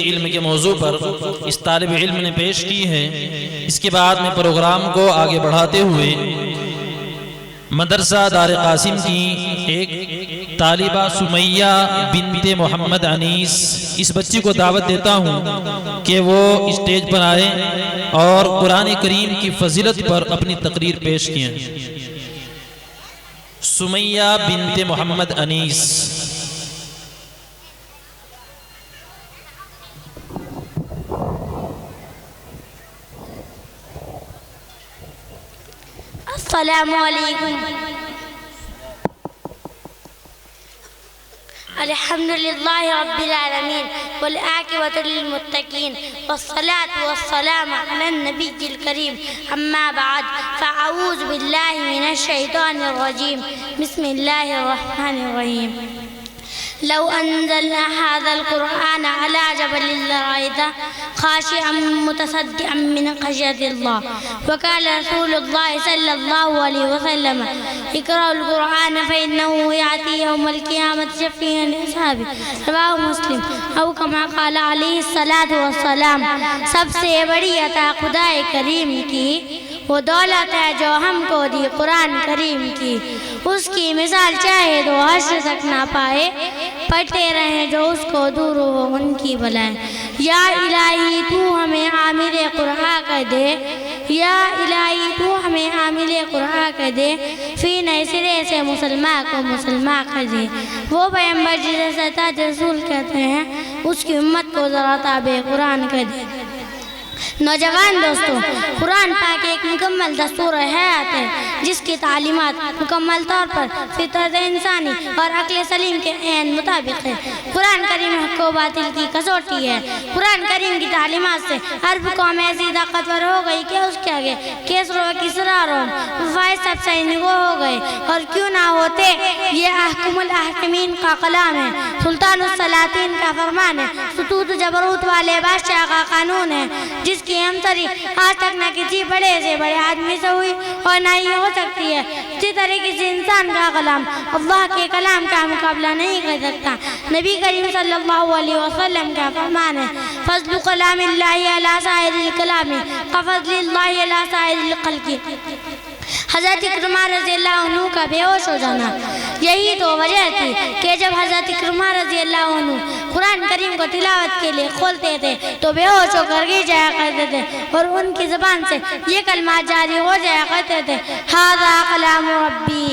इल्म के मौजू पर इस तालिब इल्म ने पेश की है। इसके बाद में प्रोग्राम को आगे बढ़ाते हुए मदरसा दार कासिम की एक तालिबा सुमैया बिनते मोहम्मद अनीस, इस बच्ची को दावत देता हूँ कि वो स्टेज पर आए और कुरान करीम की फजीलत पर अपनी तकरीर पेश किए। सुमैया बिनते मोहम्मद अनीस। अस्सलामुअलैकुम। अल्हम्दुलिल्लाहि रब्बिल आलमीन वल आक़िबतु लिल मुत्तक़ीन वस्सलातु वस्सलामु अला नबिय्यिल करीम अम्मा बाद फ़अऊज़ु बिल्लाहि मिनश शैतानिर रजीम बिस्मिल्लाहिर रहमानिर रहीम। लौ अंज़लना हाज़ल क़ुरआन अला जबलिन लरअयतहु ख़ाशिअन मुतसद्दिअन मिन ख़श्यतिल्लाह वक़ाल रसूलुल्लाह सल्लल्लाहु अलैहि वसल्लम इक़रउल क़ुरआन फ़इन्नहु याती यौमल क़ियामति शफ़ीअन लिअस्हाबिही रवाहु मुस्लिम औ कमा क़ाल अलैहिस्सलातु वस्सलाम। सबसे बड़ी अता खुदाए करीम की वो दौलत है जो हमको दी कुरान करीम की, उसकी मिसाल चाहे तो हश्र तक ना पाए, पढ़ते रहें जो उसको दूर हो उनकी बलाएं। या इलाही तू हमें आमिल कुरान कर दे, या इलाही तू हमें आमिल कुरान कर दे, फिर नए सिरे से मुसलमान को मुसलमान कर दे। वो पैगंबर जिसे सताज रसूल कहते हैं उसकी उम्मत को ज़रा ताबे कुरान कर दे। नौजवान दोस्तों, कुरान पाक एक मुकम्मल दस्तूर हयात है जिसकी तालीमात मुकम्मल तौर पर फितरत इंसानी और अक्ल सलीम के ऐन मुताबिक है। कुरान करीम हक़ व बातिल की कसौटी है। कुरान करीम की तालीमात से अरब कौम ऐसी ताकतवर हो गई कि उसके आगे केसरो व किसरा रोम वाइस सब सैनिको हो गए, और क्यों ना होते। ये अहकुमुल अहकमीन का कलाम है, सुल्तानुस सलातीन का फरमान है, सुतूत जबरूत वाले बादशाह का कानून है, जिसकी हमसरी आज तक न किसी बड़े से बड़े आदमी से हुई और ना ही हो सकती है। इसी तरीके से इंसान का कलाम अल्लाह के कलाम का मुकाबला नहीं कर सकता। नबी करीम सल्लल्लाहु अलैहि वसल्लम का फरमान है, फज़्लु कलामिल्लाहि अला साइरिल कलामी कफ़ज़्लिल्लाहि अला साइरिल ख़ल्क़ि। हज़रत इक्रमा रज़ियल्लाहु अन्हु का बेहोश हो जाना यही तो वजह थी कि जब हज़रत इक्रमा रज़ियल्लाहु अन्हु कुरान करीम को तिलावत के लिए खोलते थे तो बेहोश होकर गिर जाया करते थे और उनकी ज़बान से ये कलमात जारी हो जाया करते थे, हाज़ा कलामु रब्बी,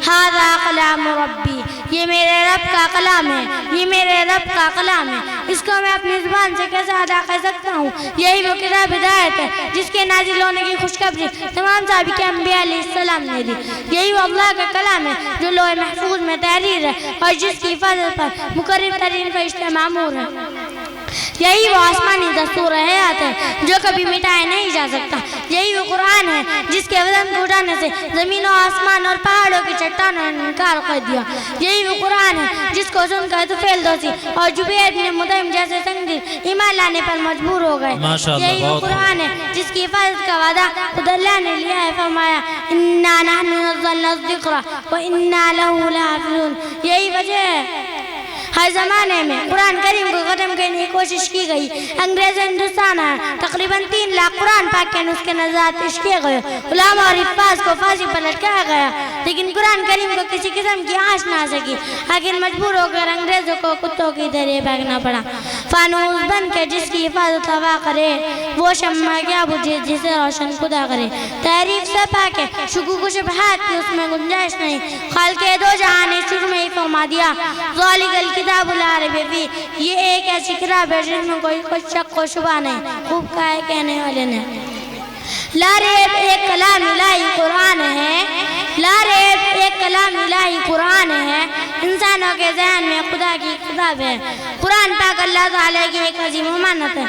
हाज़ा कलामु रब्बी, ये मेरे रब का कलाम है, ये मेरे रब का कलाम है, इसको मैं अपनी ज़ुबान से कैसे अदा कर सकता हूँ। यही वो किताब हिदायत है जिसके नाजिल होने की खुशखबरी तमाम साबिक़ अंबिया अलैहिस्सलाम ने दी। यही वो अल्लाह का कलाम है जो लोहे महफूज में तहरीर है और जिसकी हिफाजत पर मुकर्रर तरीन फरिश्ते मामूर है। यही वो आसमानी दस्तूर हयात है जो कभी मिटाया नहीं जा सकता। यही वो कुरान है जिसके वज़न को उठाने से ज़मीनों आसमान और पहाड़ों की चट्टानों ने इनकार कर दिया। यही वो कुरान है जिसको सुनकर तुफैल दोसी और जुबैर इब्न मुतइम जैसे संगदिल ईमान लाने पर मजबूर हो गए। यही वो कुरान है जिसकी हिफाजत का वादा खुद अल्लाह ने लिया है, फरमाया इन्ना नहनु नज़्ज़लना ज़िक्रा व इन्ना लहू लहाफ़िज़ून। यही वजह है हर ज़माने में कुरान करीम को ख़त्म करने की कोशिश की गई। अंग्रेज़ हिंदुस्तान आए, तकरीबन 3 लाख कुरान पाक के नुस्खे नज़ात पेश किए गए, उलमा और हिफ़ाज़ को फांसी पर लटकाया गया, लेकिन कुरान करीम को किसी किस्म की आँच ना आ सकी। आखिर मजबूर होकर अंग्रेज़ों को कुत्तों की तरह भागना पड़ा। फानूस बन के जिसकी हिफाजत हवा करे वो शम्मा क्या बुझे जिसे रोशन खुदा करे। तारीफ से पाक है, शुक्र को शुबहात की उसमें गुंजाइश नहीं, खालिक़े दो जहां ने शुरू में ही फरमा दिया ज़ालिकल किताबुल ला रैब फीह। ये एक ऐसी किताब है जिसमें कोई शक व शुबा नहीं। खूब कहा है कहने वाले ने, ला रैब एक कलाम इलाही कुरान है, ला रैब एक कलाम इलाही कुरान है, इंसानों के ज़हन में खुदा की किताब है। कुरान पाक अल्लाह ताला की एक अजीम अमानत है।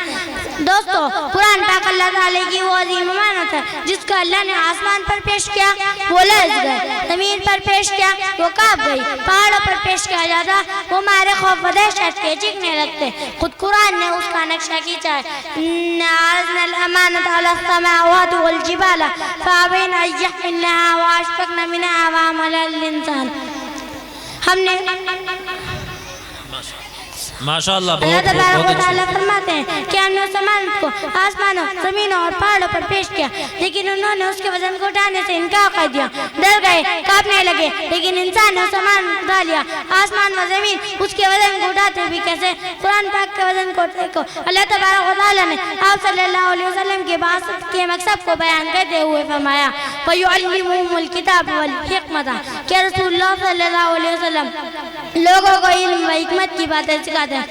दोस्तों, कुरान पाक अल्लाह ताला की वो अजीम अमानत है जिसको अल्लाह ने आसमान पर पेश किया वो लर्ज़ गए, ज़मीन पर पेश किया वो काँप गई, पहाड़ों पर पेश किया जाता वो मारे खौफ व दहशत के चीखने लगते। खुद कुरान ने उसका नक्शा खींचा है, इन्ना अरज़लनल अमानत अला समावाति वल जिबाल फ़अबैन अन यहमिलनहा व अशफ़क़न मिनहा व हमलहा अल इंसान। हमने माशाअल्लाह, अल्लाह बहुत तबारक व बहुत तआला अच्छे। फरमाते हैं कि हमने उस सामान को आसमानों, जमीनों और पहाड़ों पर पेश किया, लेकिन उन्होंने उसके वजन को उठाने से इनकार कर दिया। डर गए, कांपने लगे, लेकिन इंसान ने उस सामान उठा लिया। आसमान व जमीन उसके वजन को उठाते भी कैसे? कुरान पाक के वजन को देखो। अल्लाह तबारक व तआला ने आप सल्लल्लाहु अलैहि वसल्लम के बात के मकसद को बयान करते हुए फरमाया, वयुअल्लिमुहुमुल किताब वल हिकमत, कि रसूलुल्लाह सल्लल्लाहु अलैहि वसल्लम लोगों को इल्म व हिकमत की बातें सिखाते हैं।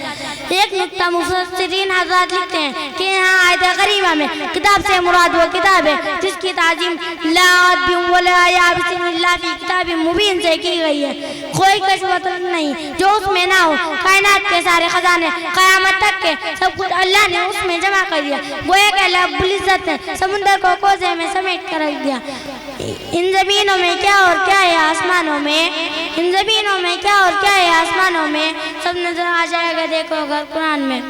एक नुक्ता मुफस्सिरीन हज़रात लिखते हैं कि यहाँ आयत करीमा में किताब से मुराद वो किताब है जिसकी ताज़ीम ला अदबिन वला याबिसिन इल्ला फी किताबिन मुबीन से की गई है। कोई कशवत नहीं जो उसमें ना हो। कायनात के सारे खजाने क़यामत तक के सब कुछ अल्लाह ने उसमें जमा कर दिया। गोया कि अल्लाह रब्बुल इज़्ज़त ने समुंदर को कोसे में समेट कर रख दिया। इन ज़मीनों में क्या और क्या है आसमानों में, इन ज़मीनों में क्या और क्या है आसमानों में, सब नजर आ जाएगा। देखो अगर कुरान में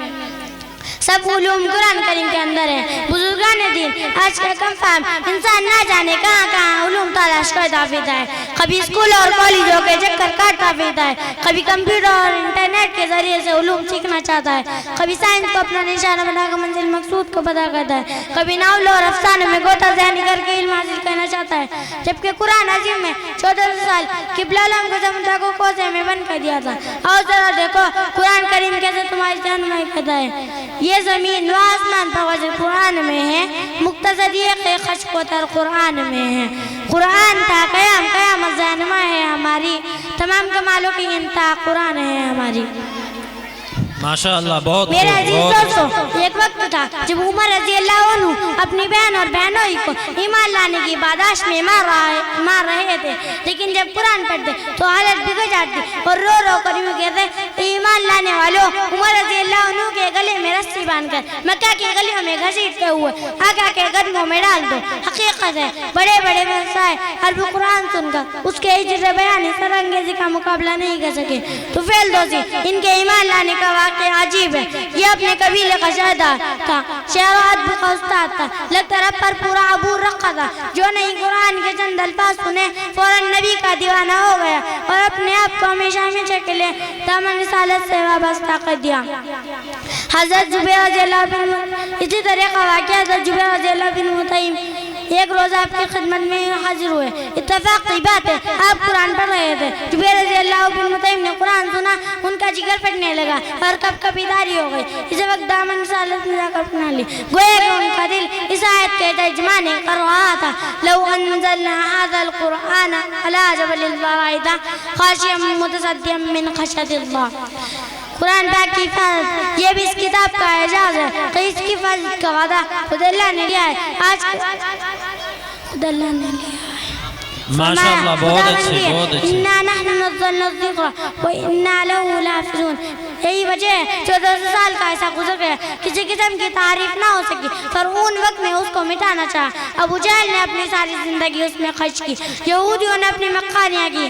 सब उलूम कुरान करीम के अंदर है। बुजुर्गान दीन आज का कम फाम इंसान ना जाने कहाँ कहाँ उलूम तलाश करता फिरता है। कभी स्कूल और कॉलेजों के चक्कर काटता फिरता है, कभी कंप्यूटर और इंटरनेट के जरिए से उलूम सीखना चाहता है, कभी साइंस को अपना निशाना बनाकर मंजिल मकसूद को पता करता है, कभी नावलों और अफसानों में गोता ज़हनी करके इल्म हासिल करना चाहता है। जबकि कुरान अजीम में 1400 साल क़िबला आलम को समुद्र को कोसे में बंद कर दिया था। और जरा देखो कुरान करीम कैसे तुम्हारी रहनुमाई करता है। ये ज़मीन व आसमान पर वज़न कुरान में है, मुख्तसर ये खशकोतर कुरान में है। कुरान था क़याम क़यामत रहनुमा है हमारी, तमाम कमालों की इंतहा कुरान है हमारी। माशाअल्लाह, बहुत मेरे अजीज बहुत दोस्तों, एक वक्त था जब उमर रज़ी अल्लाह अन्हु अपनी बहन और बहनोई को ईमान लाने की बादाश्त में मार रहे थे, लेकिन जब कुरान पढ़ते तो हालत बिगड़ जाती और रो रो कर यूँ कहते, ईमान लाने वालों, उमर रज़ी अल्लाह अन्हु के गले में रस्सी बांधकर मक्का की गलियों में घसीटते हुए आका के कदमों में डाल दो। हकीकत है बड़े बड़े व्यवसाय अरब कुरान सुनकर उसके हिजर बयानी सरअंगेज़ी का मुकाबला नहीं कर सके तो फेल दोषी इनके ईमान लाने का अजीब है। ये अपने कबीले का शहरदार था, शहरात का उस्ताद था, लगता रब पर पूरा अबूर रखा था। जो नहीं कुरान के चंद अल्फाज सुने फौरन नबी का दीवाना हो गया और अपने आप को हमेशा हमेशा के लिए दामन रिसालत से वाबस्ता कर दिया। हज़रत जुबैर रज़ियल्लाहु अन्हु इसी तरह का वाक़या हज़रत जुबैर रज़ियल्लाहु बिन मुतइम एक रोज़ आपकी खिदमत में हाजिर हुए। इत्तेफाक की बात है आप कुरान पढ़ रहे थे। जुबैर रज़ियल्लाहु बिन मुतइम ने कुरान सुना, उनका जिगर फटने लगा और कभी-कभारी हो गई। इस वक्त दामन रिसालत में जाकर अपना ली। गोया कि उनका दिल इस आयत के तर्जुमाने कर रहा था, लौ अंज़लना हाज़ल कुरआन अला जबलिन लरअयतहु खाशिअम मुतसद्दिअम मिन खशयतिल्लाह। कुरान पाक की हिफाजत ये भी इस किताब का एजाज है कि इसकी हिफाजत का वादा खुदा ने लिया है। आज खुदा ने लिया है। माशाअल्लाह, बहुत अच्छे बहुत अच्छे। इन्ना नहनु नज़्ज़लना ज़िक्र व इन्ना लहु लाफ़िज़ून। यही वजह है 1400 साल का ऐसा गुजर गया, किसी किस्म की तारीफ ना हो सकी, पर उन वक्त में उसको मिटाना चाहा। अबू जहल ने अपनी सारी जिंदगी उसमें खर्च की, यहूदियों ने अपनी मक्कानियाँ की,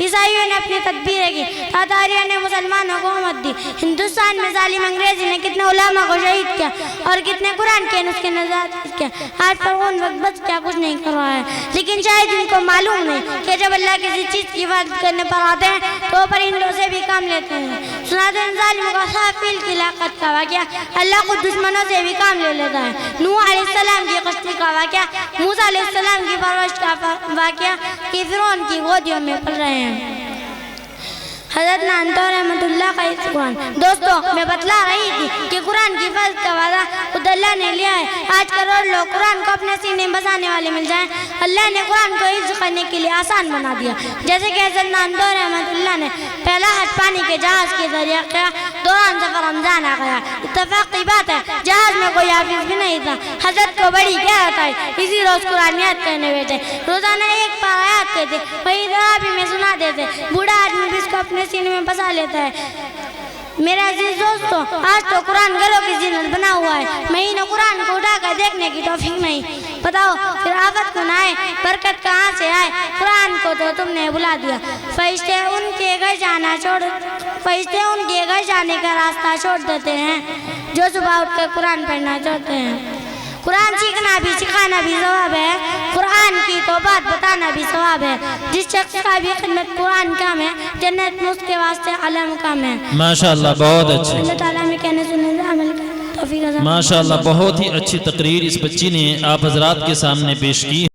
ईसाइयों ने अपनी तदबीरें की, तातारियों ने मुसलमानों को मत दी। हिंदुस्तान में जालिम अंग्रेजी ने कितने उलमा को शहीद किया और कितने कुरान के नुस्खे नज़ात किया। आज पर उन वक्त बस क्या कुछ नहीं कर रहा है, लेकिन शायद इनको मालूम नहीं कि जब अल्लाह किसी चीज़ की हिफाजत करने पर आते हैं तो परिंदों से भी काम लेते हैं। सुनाते हैं जालिमों का साफिल की लाकत का वाक़या अल्लाह को दुश्मनों से भी काम ले लेता है। नूह अलैहिस्सलाम की कश्ती का वाक़या, मूसा अलैहिस्सलाम की परवरिश का वाक़या कि फिरौन की गोदियों में पल रहे हैं। हज़रत नानतो रहमतुल्लाह का इस कुरान। दोस्तों मैं बतला रही थी कि कुरान की हिफाजत का वादा खुद अल्लाह ने लिया है। आज करोड़ लोग कुरान को अपने सीने में बसाने वाले मिल जाएं। अल्लाह ने कुरान को हिफ्ज़ करने के लिए आसान बना दिया। जैसे कि हज़रत नानतो रहमतुल्लाह ने पहला हज पानी के जहाज़ के जरिए किया, दौरान सफ़र रमज़ान आ गया। इत्तेफाक की बात है जहाज़ में कोई हाफिज़ भी नहीं था। हज़रत को बड़ी क्या होता है, इसी रोज़ कुरान याद करने बैठे, रोज़ाना एक पारा याद करते, वही दराबी में सुना देते। बूढ़ा आदमी भी इसको अपने सीने में बसा लेता है। मेरे अजीज दोस्तों, आज तो कुरान घरों की जीनत बना हुआ है, महीनों कुरान को उठाकर देखने की तौफीक नहीं। बताओ फिर आफत को ना आए, बरकत कहाँ से आए? कुरान को तो तुमने बुला दिया। फरिश्ते उनके घर जाने का रास्ता छोड़ देते हैं जो सुबह उठकर कुरान पढ़ना चाहते हैं। कुरान सीखना भी सिखाना भी सवाब है। कुरान की तो बात बताना भी सवाब है। जिस शख्स का भी खिदमत कुरान काम है, जन्नत में उसके वास्ते आला मुकाम है। माशाअल्लाह, बहुत अच्छे। अल्लाह ताला में कहने सुनने से अमल करने की तौफीक अता फरमाए। माशाअल्लाह, बहुत ही अच्छी तकरीर इस बच्ची ने आप हजरात के सामने पेश की।